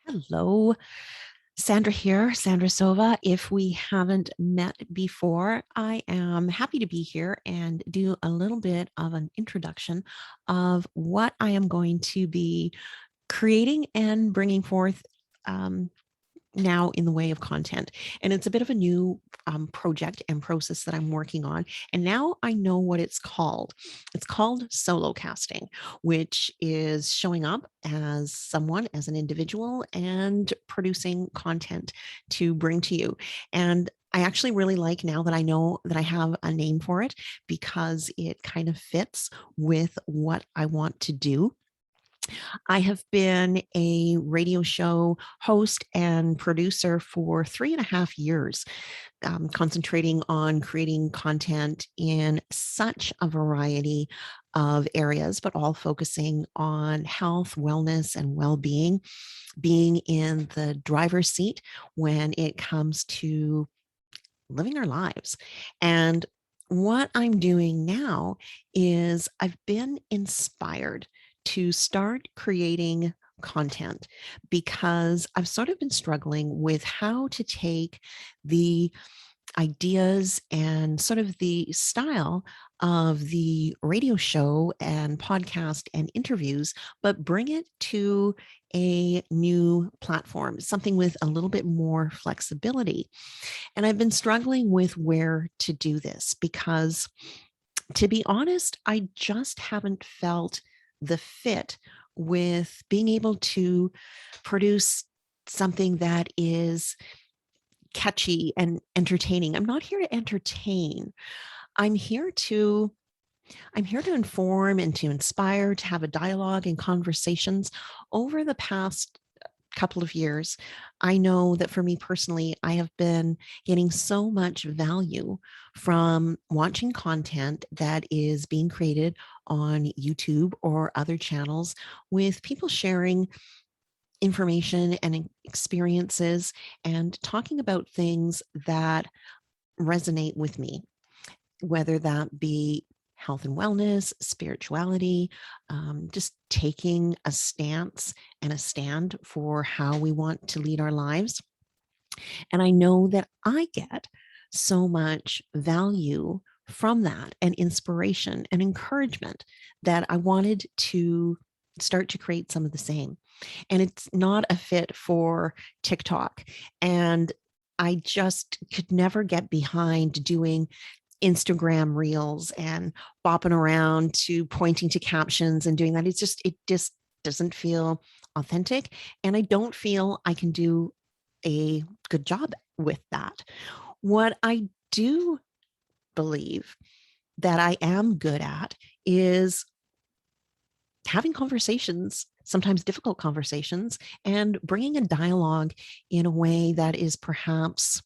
Hello, Sandra here, Sandra Sova. If we haven't met before, I am happy to be here and do a little bit of an introduction of what I am going to be creating and bringing forth um, now in the way of content. And it's a bit of a new project and process that I'm working on. And now I know what it's called. It's called solo casting, which is showing up as someone, as an individual, and producing content to bring to you. And I actually really like now that I know that I have a name for it because it kind of fits with what I want to do. I have been a radio show host and producer for 3.5 years, concentrating on creating content in such a variety of areas, but all focusing on health, wellness, and well being, being in the driver's seat when it comes to living our lives. And what I'm doing now is I've been inspired to start creating content because I've sort of been struggling with how to take the ideas and sort of the style of the radio show and podcast and interviews, but bring it to a new platform, something with a little bit more flexibility. And I've been struggling with where to do this because, to be honest, I just haven't felt the fit with being able to produce something that is catchy and entertaining. I'm not here to entertain. I'm here to I'm here to inform and to inspire, to have a dialogue and conversations. Over the past couple of years, I know that for me personally, I have been getting so much value from watching content that is being created on YouTube or other channels with people sharing information and experiences and talking about things that resonate with me, whether that be health and wellness, spirituality, just taking a stance and a stand for how we want to lead our lives. And I know that I get so much value from that and inspiration and encouragement that I wanted to start to create some of the same. And it's not a fit for TikTok. And I just could never get behind doing Instagram reels and bopping around to pointing to captions and doing that. It just doesn't feel authentic. And I don't feel I can do a good job with that. What I do believe that I am good at is having conversations, sometimes difficult conversations, and bringing a dialogue in a way that is perhaps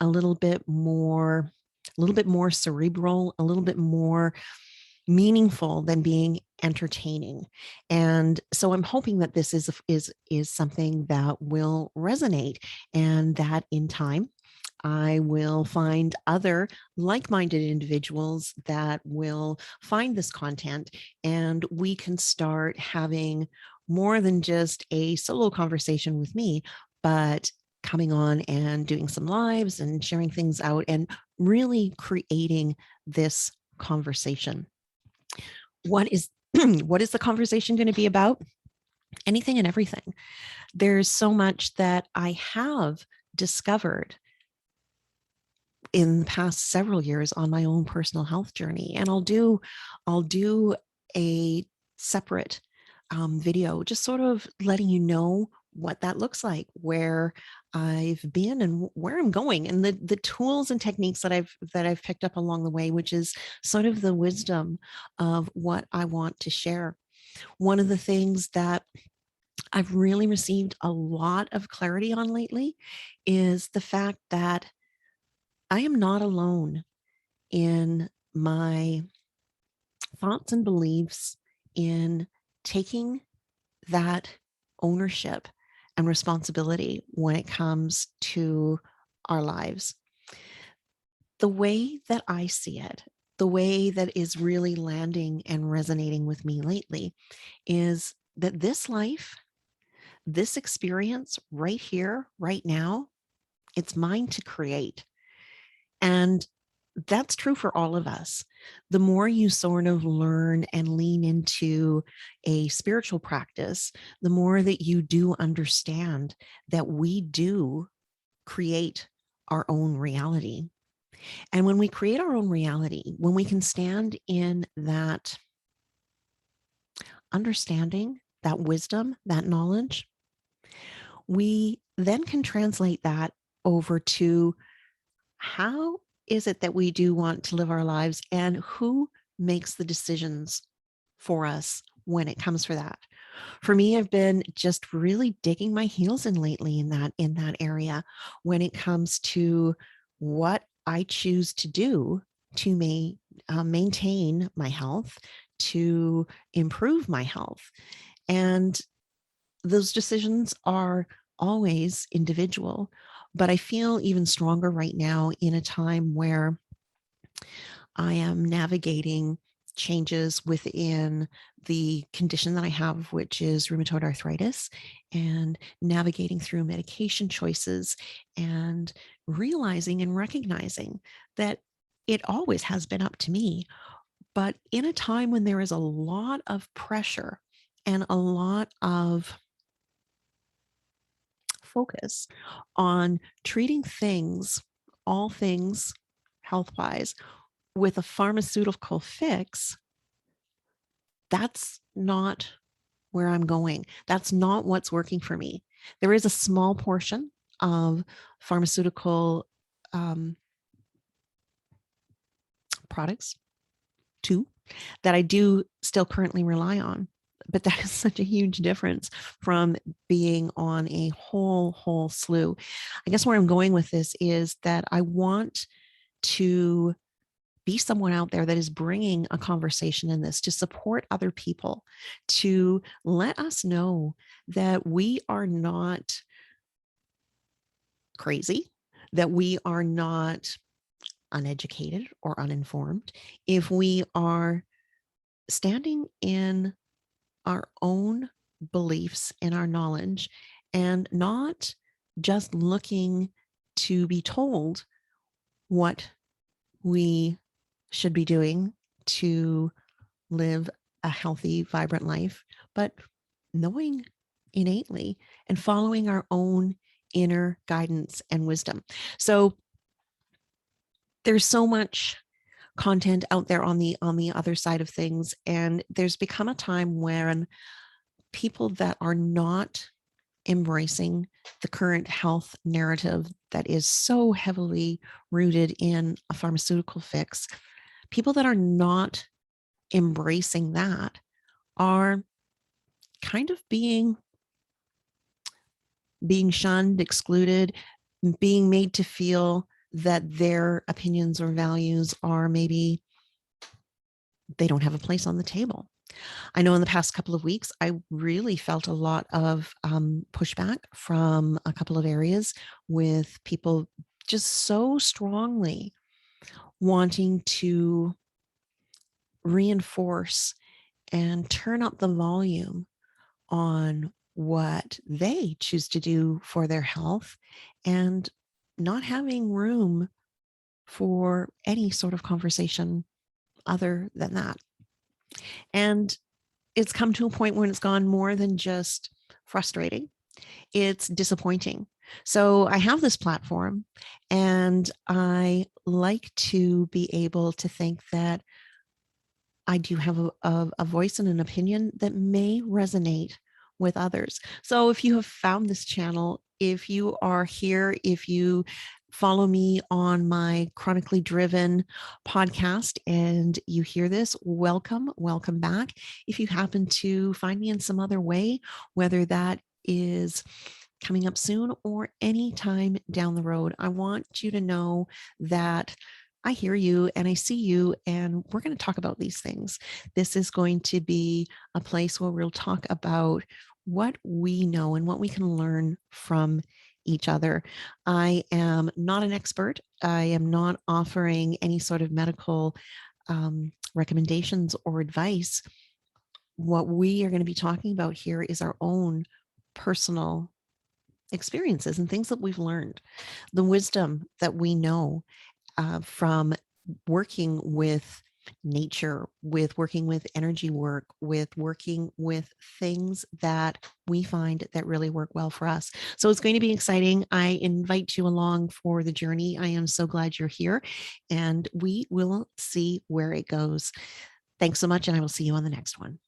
a little bit more cerebral, a little bit more meaningful than being entertaining. And so I'm hoping that this is something that will resonate and that in time I will find other like-minded individuals that will find this content and we can start having more than just a solo conversation with me, but coming on and doing some lives and sharing things out and really creating this conversation. What is what is the conversation going to be about? Anything and everything. There's so much that I have discovered in the past several years on my own personal health journey, and I'll do a separate video just sort of letting you know what that looks like, where I've been and where I'm going, and the tools and techniques that I've picked up along the way, which is sort of the wisdom of what I want to share. One of the things that I've really received a lot of clarity on lately is the fact that I am not alone in my thoughts and beliefs in taking that ownership and responsibility when it comes to our lives. The way that I see it, the way that is really landing and resonating with me lately is that this experience right here, right now, it's mine to create. And that's true for all of us. The more you sort of learn and lean into a spiritual practice, the more that you do understand that we do create our own reality. And when we create our own reality, when we can stand in that understanding, that wisdom, that knowledge, we then can translate that over to how is it that we do want to live our lives, and who makes the decisions for us when it comes for that. For me, I've been just really digging my heels in lately in that area when it comes to what I choose to do to maintain my health, to improve my health. And those decisions are always individual, but I feel even stronger right now in a time where I am navigating changes within the condition that I have, which is rheumatoid arthritis, and navigating through medication choices and realizing and recognizing that it always has been up to me. But in a time when there is a lot of pressure and a lot of focus on treating things, all things health wise, with a pharmaceutical fix, that's not where I'm going. That's not what's working for me. There is a small portion of pharmaceutical products too that I do still currently rely on. But that is such a huge difference from being on a whole slew. I guess where I'm going with this is that I want to be someone out there that is bringing a conversation in this to support other people, to let us know that we are not crazy, that we are not uneducated or uninformed, if we are standing in our own beliefs and our knowledge and not just looking to be told what we should be doing to live a healthy, vibrant life, but knowing innately and following our own inner guidance and wisdom. So there's so much content out there on the other side of things, and there's become a time when people that are not embracing the current health narrative that is so heavily rooted in a pharmaceutical fix, people that are not embracing that are kind of being shunned, excluded, being made to feel that their opinions or values are maybe they don't have a place on the table. I know in the past couple of weeks, I really felt a lot of pushback from a couple of areas with people just so strongly wanting to reinforce and turn up the volume on what they choose to do for their health and not having room for any sort of conversation other than that. And it's come to a point when it's gone more than just frustrating. It's disappointing. So I have this platform and I like to be able to think that I do have a voice and an opinion that may resonate with others. So if you have found this channel, if you are here, if you follow me on my Chronically Driven podcast and you hear this, welcome back. If you happen to find me in some other way, whether that is coming up soon or any time down the road, I want you to know that I hear you and I see you, and we're going to talk about these things. This is going to be a place where we'll talk about what we know and what we can learn from each other. I am not an expert. I am not offering any sort of medical recommendations or advice. What we are going to be talking about here is our own personal experiences and things that we've learned, the wisdom that we know from working with nature, with working with energy work, with working with things that we find that really work well for us. So it's going to be exciting. I invite you along for the journey. I am so glad you're here, and we will see where it goes. Thanks so much, and I will see you on the next one.